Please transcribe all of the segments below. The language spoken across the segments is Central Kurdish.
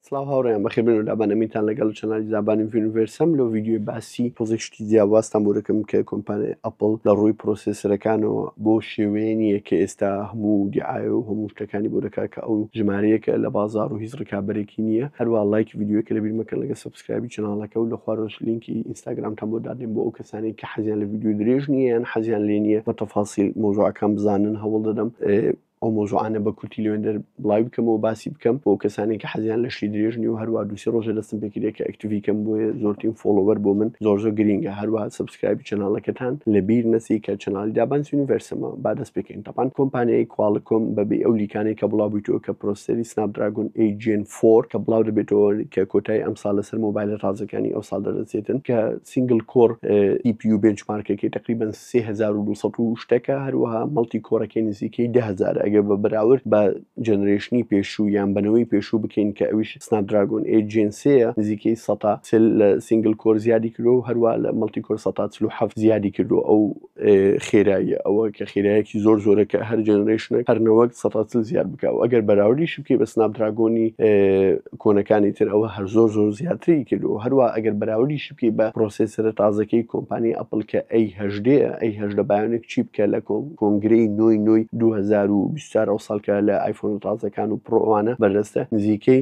سڵاو هاوڕێیان بەخێربێن و لابانەمیتان لەگەڵ چەنالی زابانی یونیڤرسەم لەو ڤیدیۆی باسی تۆزێکشتی جیاوازتان بۆ دەکەم کە کۆمپانیای ئەپڵ لە ڕووی پرۆسێسەرەکانەوە بۆ شێوەیەنیە کە ئێستا هەموو دیعاە و هەموو شتەکانی بۆ دەکات کە ئەو ژمارەیەکە لە بازار و هیچ ڕکابەرێکی نییە. هەروە لایکی ڤیدیۆکە لەبیر مەکەن لەگە سەبسکرایبی چەناڵەکە و لە خوارەوەش لینکی ئینستاگرامتان بۆ دادێن بۆ ئەو کەسانەی کە حەزیان لە ڤیدیۆ درێژ نییە یان حەزیان لێ نییە بە تەفاسیل مۆزوعەکان بزانن هەوڵ دەدەم ئەو مۆزوعانە بە کورتی لێوێندەر بڵاوی بکەمەوە باسی بکەم بۆ کەسانی کە حەزیان لە شتی درێژنی و هەروە دووسێ ڕۆژە دەستم پێکرێت کە ئەکتیڤیکەم بۆیە زۆرترین فۆلۆوەر بۆ من زۆر گرینگە. هەروە سەبسکرایبی چەناڵەکەتان لەبیر نەچی کە چەناڵی دابانس یونیڤرسەمە با دەست پێکەین. تاپان کۆمپانیای کوالکۆم بەبێ ئەو لیکانەی کە بڵاو بوویتەوە کە پرۆسەری سنابدراگۆن Gen 4 کە بڵاو دەبێتەوە کە کۆتای ئەمساڵ لەسەر مۆبایلە تازەکانی ئەو ساڵ دەدەچێتن کە سینگل کۆر CPU بنچمارکەکەی تقریبا 3200 شتەکە هەروەها مەڵتی کۆڕەکەی نزیکەی 10000 ئەگەر بە بەراورد بە جەنەرێشنی پێشوو یان بنەوەی پێشوو بکەین کە ئەویش سنابدراگۆن Gen 3 نزیکەی 100 لە سینگل کۆر زیادی کردو و هەروە لە مەڵتی کۆر 147 زیادی کردو. ئەو خێراییە ئەوە کە خێرایەکی زۆرە کە هەر جەنەرێشنێک هەرنەوەک 100 زیاد بکە و ئەگەر بەراوردیش بکەی بە سنابدراگۆنی کۆنەکانی تر ئەوە هەر زۆر زیاتری کردو. هەروە ئەگەر بەراوردیش بکەی بە پرۆسێسەرە تازەکەی کۆمپانی ئەپڵ کە A18 بایۆنێک چیپ کە لە کۆنگرەی نۆی 2024 ئەو ساڵکە لە ئایفۆن تازەکان و پرۆوانە بەردەستە نزیکەی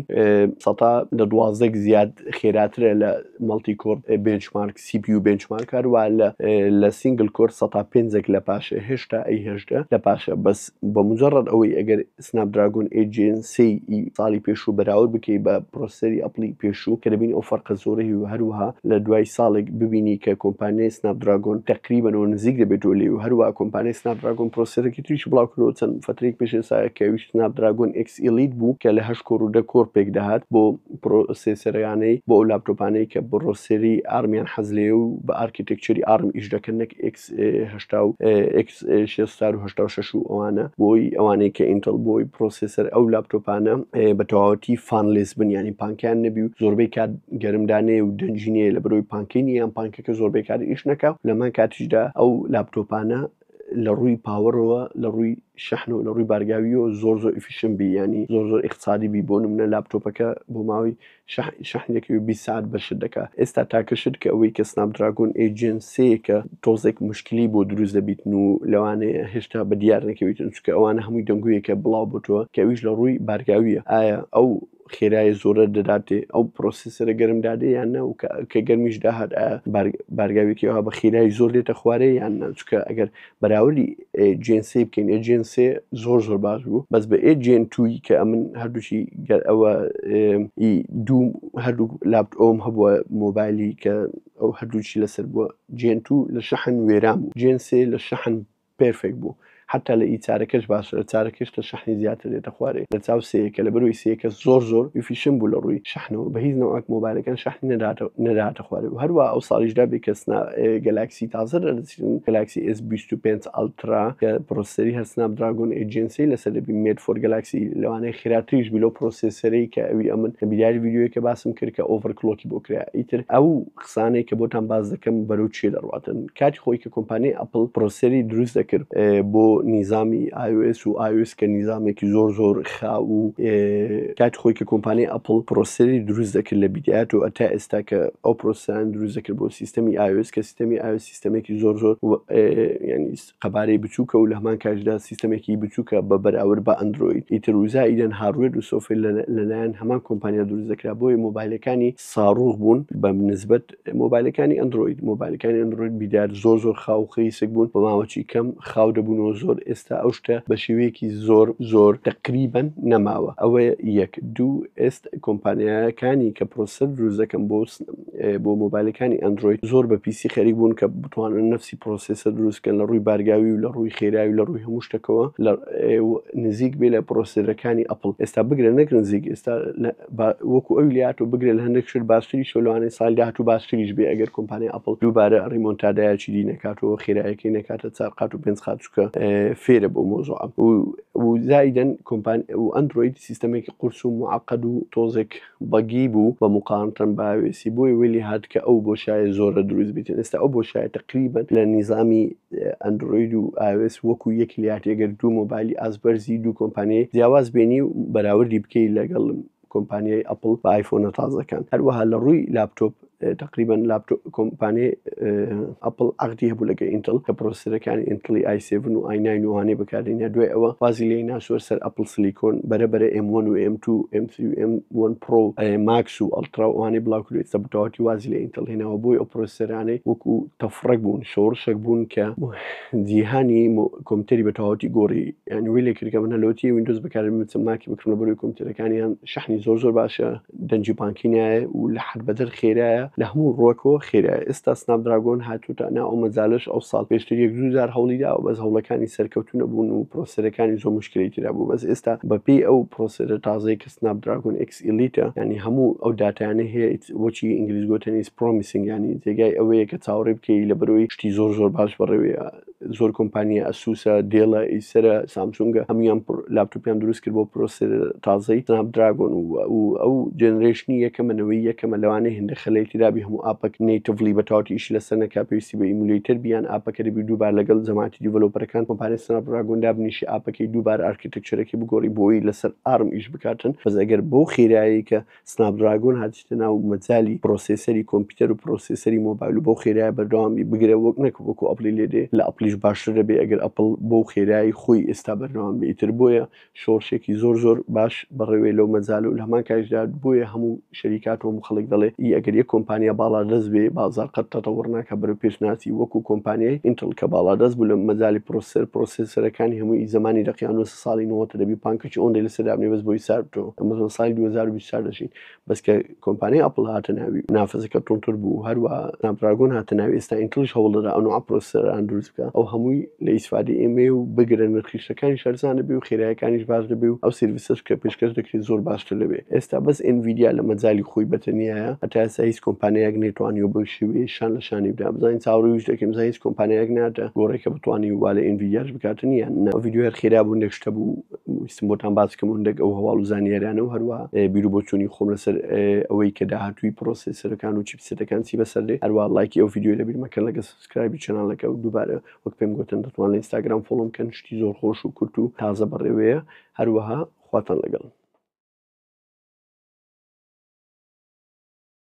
112 زیاد خێراترە لە مەڵتی کۆر بنچمارک CPU بنچمارک هەروە لە سینگل کۆر 105 لە پاشە هێشتا A18 لە پاشە بەس بە مجرد ئەوەی ئەگەر سنابدراگۆن Gen 3 ساڵی پێشوو بەراورد بکەی بە پرۆسەری ئەپڵی پێشوو کە دەبین ئەو فەرقە زۆرەی و هەروەها لە دوای ساڵێک ببینی کە کۆمپانیای سنابدراگۆن تقریبەنەوە نزیک دەبێتەوە لێ و هەروە کۆمپانیای سنابدراگۆن پرۆسەرێکی تریش بڵاو کردەوە چەند فترێک پێش کەویش سنابدراگۆن X Elite بوو کە لە 8 کۆر و 10 کۆر پێک دەهات بۆ پرۆسێسەرەکانەی بۆ ئەو لاپتۆپانەی کە بڕۆسەری ئارمیان حەز لێ و بە ئارکیتێکچەری ئارم ئیش دەکەن نەک X86 و ئەوانە بۆی ئەوانەی کە ئینتەڵ بۆی پرۆسێسەر ئەو لاپتۆپانە بە تەواوەتی فانلێس بن ینی پانکیان نەبی و زۆربەی کات گەرمدانەیە و دەنجینەیە لە بەرەوەی پانکەی یان پانکەکە زۆربەی کات ئیش نەکا و لەمان کاتیشدا ئەو لاپتۆپانە لە ڕووی پاوەڕەوە لە ڕووی شەحن و لە ڕووی بارگاویەوە زۆر ئیفیشن بی ینی زۆر اقتصادی بی بۆ نمونە لاپتۆپەکە بۆ ماوەی شەحنێکی 20 ساعت بەشت دەکات. ئێستا تاکەشت کە ئەوەی کە سنابدراگۆن Gen 3 کە تۆزێک مشکلی بۆ دروست دەبیتن و لەوانەیە هێشتا بە دیار نەکەویتن چکە ئەوانە هەمووی دەنگویەکە بڵاو بۆتەوە کە ئەویش لە ڕووی بارگاویە ئایا ئەو خێرای زۆرە دەداتێ ئەو پرۆسیسەرە گەرمدادێ یان نە و کە گەرمیش داهات بارگاوێکیەوە بە خێرای زۆر لێتە خوارێ یان چکە ئەگەر بەراوردی Gen 3 بکەین Gen 3 زۆر باش بوو بەس بە Gen 2 کە ئەمن هەردووشی ئەوە دوو هەردوو لاپتۆم هەبووە مۆبایلی کە ئەو هەردووچی لەسەر بووە Gen 2 لە شەحن وێران بوو Gen 3 لە شەحن پێرفێک بوو حتا لە ئیچارەکەش باشە لە چارەکەش تە شەحنی زیاتر لێتە خوارێ لە چاو سەیەکە لە بەرەوەی سەیەکە زۆر ئیفیشن بوو لە ڕووی شەحنەوە بە هیچ نەوەک مۆبایلەکان شەحنی نەداتە خوارێ و هەروە ئەو ساڵیشدا بێ کە گەلاکسی تازە دەچین گەلاکسی S25 ئەڵترا کە پرۆسەری هەر سنابدراگۆن Gen 3 لەسەر دەبی مێد فۆر گەلاکسی لەوانەیە خێراتریش بی لەو پرۆسێسەرەی کە ئەوی ئەمن لە بیداری ڤیدیۆیەکە باسم کرد کە ئۆڤەرکلۆکی بۆ کرا. ئیتر ئەو قسانەی کە بۆتان باز دەکەم بەرەو چێ دەڕواتن کاتی خۆی کە کۆمپانیای ئەپڵ پرۆسەری دروست دەکرد بۆ نیزامی iOS و iOS کە نیزامێکی زۆر خاو و کاتی خۆی کە کۆمپانیای ئەپڵ پرۆسەری دروست دەکرد لە بیدایەت و ئەتا ئێستا کە ئەو پرۆسەران دروست دەکرد بۆ سیستەمی iOS کە سیستەمی iOS سیستەمێکی زۆر ینی قەبارەی بچووکە و لە هەمان کاتیشدا سیستەمێکی بچووکە بە بەراورد بە ئەندروید ئیتر وزائیدەن هاروێر و سۆفێر لەلایەن هەمان کۆمپانیا دروست دەکرا بۆیە مۆبایلەکانی ساڕوغ بوون بە نسبەت مۆبایلەکانی ئەندروید بیدار زۆر خاو خەیسک بوون بە ماوەی کەم خاو دەبوونەوە زۆر. ئێستا ئەو شتە بە شێوەیەکی زۆر تقریبا نەماوە. ئەوە یەک دوو ئێست کۆمپانیایەکانی کە پرۆسەر دروست دەکەن بۆ مۆبایلەکانی ئەندروید زۆر بە پیسی خەریک بوون کە بتوانن نفسی پرۆسێسەر دروستکەن لە ڕووی بارگاوی و لە ڕووی خێراوی لە ڕووی هەموو شتەکەوە نزیک بێ لە پرۆسەرەکانی ئەپڵ. ئێستا بگرە نەک نزیک ئێستا وەکو ئەوی لاتۆ بگرێت لە هەندێک شت باشتری شۆلوانەی ساڵ داهاتوو باشتریش بێ ئەگەر کۆمپانیای ئەپڵ دووبارە ڕیمۆنتادایەکی دی نەکاتەوە خێرایەکەی نەکاتە 4 قات و 5 قات چکە فێرە بۆ مۆزوع و زائیدەن کۆمپانیا و ئەندروید سیستەمێکی قورس و معقد و تۆزێک بەگی بوو بە مقارنەن بە iOS بۆی وێلی هات کە ئەو بۆشایە زۆرە دروست بیتن. ئێستا ئەو بۆشایە تقریبا لە نیزامی ئەندروید و iOS وەکو یەکلیات ئەگەر دوو مۆبایلی ئازبەرزی دوو کۆمپانیای جیاواز بێنی و بەراوردی بکەی لەگەڵ کۆمپانیای ئەپڵ بە ئایفۆنە تازەکان. هەروەها لە ڕووی لاپتۆپ تقریبا لاپتۆپ کۆمپانیای ئەپڵ عەقدی هەبوو لەگە ئینتڵ کە پرۆسەرەکانی ئینتڵی i7 و i9 وانەی بەکاردێنیا. دوای ئەوە وازی لێی ناسوەر سەر ئەپڵ سلیکۆن بەرەبەرە M1 و M2 M3 و M1 Pro ماکس و ئەڵترا وانەی بڵاوکردوێت سە بەتەواتی وازی لە ئینتڵ هێناوە بۆی ئەو پرۆسەرانەی وەکو تەفڕەک بوون شۆڕشێک بوون کە جیهانی کۆمپیوتەری بەتەواتی گۆڕی. یعنی وی لێ کردکە من هەلۆتی ویندۆز بەکاربێنم ماکی بکڕم لە بەروی کۆمپیوتەرەکانیان شەحنی زۆر باشە، دەنجی بانکینایە و لە حد بەدەر خێرایە، لە هەموو ڕۆکەوە خێرایە. ئێستا سنابدراگۆن هاتووتە ناو ئەو مەجالەش ئەو ساڵ پێشتر 1-2 هەوڵی داوە بەس هەوڵەکانی سەرکەوتوونە بوون و پرۆسەرەکانی زۆر مشکلی ترا بوو. بەس ئێستا بەپێی ئەو پرۆسەرە تازەی کە سنابدراگۆن X Elite ینی هەموو ئەو داتایانە هەیە وەچی ئینگلیز گوتنی پرۆمیسینگ، ینی جێگای ئەوەیە کە چاوەڕێ بکەی لە بەرەوەی شتی زۆر باش بەڕێوەیە. زۆر کۆمپانیە ئەسوسە، دێڵە، ئیسەرە، سامسونگە هەمویان لاپتۆپیان دروست کرد بۆ پرۆسەر تازەی سنابدراگۆن و ئەو جێنێرێشنی یەکەمەنەوەی یەکەمە لەوانەیە هێندە خەلەیەکی دابی هەموو ئاپەک نەیتڤلی بەتەواتی ئیش لەسەر نەکا، پێویستی بە ئیمولێتەر بیان ئاپەکە دەبی دووبار لەگەڵ جەماعەتی دیڤلۆپەرەکان کۆمپانیای سنابدراگۆن دابنیشی ئاپەکەی دووبار ئارکیتێکچەرەکەی بگۆڕی بۆی لەسەر ئارم ئیش بکاتن. بەس ئەگەر بۆ خێرایی کە سنابدراگۆن هاتیتە ناو مەجالی پرۆسێسەری کۆمپیوتەر و پرۆسێسەری مۆبایل و بۆ خێرایە بەردەوامی بگرێ وەک نەکە وەکو ئەپڵی لێدێ لە ئەپڵیش باشتر دەبێ ئەگەر ئەپڵ بۆ خێرایی خۆی ئێستا بەردەوام بێ. ئیتر بۆیە شۆڕشێکی زۆر باش بەڕێوەی لەو مەجال و لە هەمان کاتیشدا بۆیە هەموو شەریکات و هەموو خەڵک دەڵێ ئەگەر یەک کۆمپانیا باڵادەست بێ بازار قەت تەتەوڕ ناکە بەرەو پێشناسی وەکو کۆمپانیای ئینتڵ کە باڵادەست بوو لە مەجالی پرۆسێسەرەکانی هەمووی زمانی دەقیان و ساڵی 90 دەبی پانکێکی ئۆندەی لەسەر دابنێ بەس بۆی سار بتەوە. ئەمە ساڵی 2024 دەژین. بەس کە کۆمپانیای ئەپڵ هاتە ناوی نافەزەکە تونتر بوو، هەروە سنابدراگۆن هاتە ناوی، ئێستا ئینتڵش هەوڵ دەدا ئەو نوع پرۆسەران دروست بکە. ئەو هەمووی لە ئیسفادەی ئێمە و بگرن نرخیشەکانی شەرزانە بێ و خێراییەکانیش باش دەبێ و ئەو سرویسەش کە پێشکەش دەکرێت زۆر باشتر دەبێ. ئێستا بەس ئینڤیدیا لە مەجالی خۆی بەتەنیایە، هەتا ئێستا هیچ کۆمپانیایەک نێتوانیوە بەو شێوەیە شان لە شانی بدا. بزانین چاوەڕێیش دەکەین هیچ کۆمپانیایەک ناتە گۆڕێکە بتوانی وا لە ئینڤیدیاش بکاتن یان نە. ڤیدیۆ هەر خێرا بوو نەکشتە بوو ویستم بۆتان باس بکەم هەندێک ئەو هەواڵ و زانیاریانە و هەروە بیر و بۆچوونی خۆم لەسەر ئەوەی کە داهاتووی پرۆسێسەرەکان و چیپسێتەکان چی بەسەر دێ. هەروە لایکی ئەو ڤیدیۆ لەبیر مەکەن لەگە سبسکرایبی چەناڵەکە و دووبارە وەک پێم گوتن دەتوان لە ئینستاگرام فۆڵۆم بکەن، شتی زۆر خۆش و کورت و تازە بەڕێوەیە. هەروەها خواتان لەگەڵ.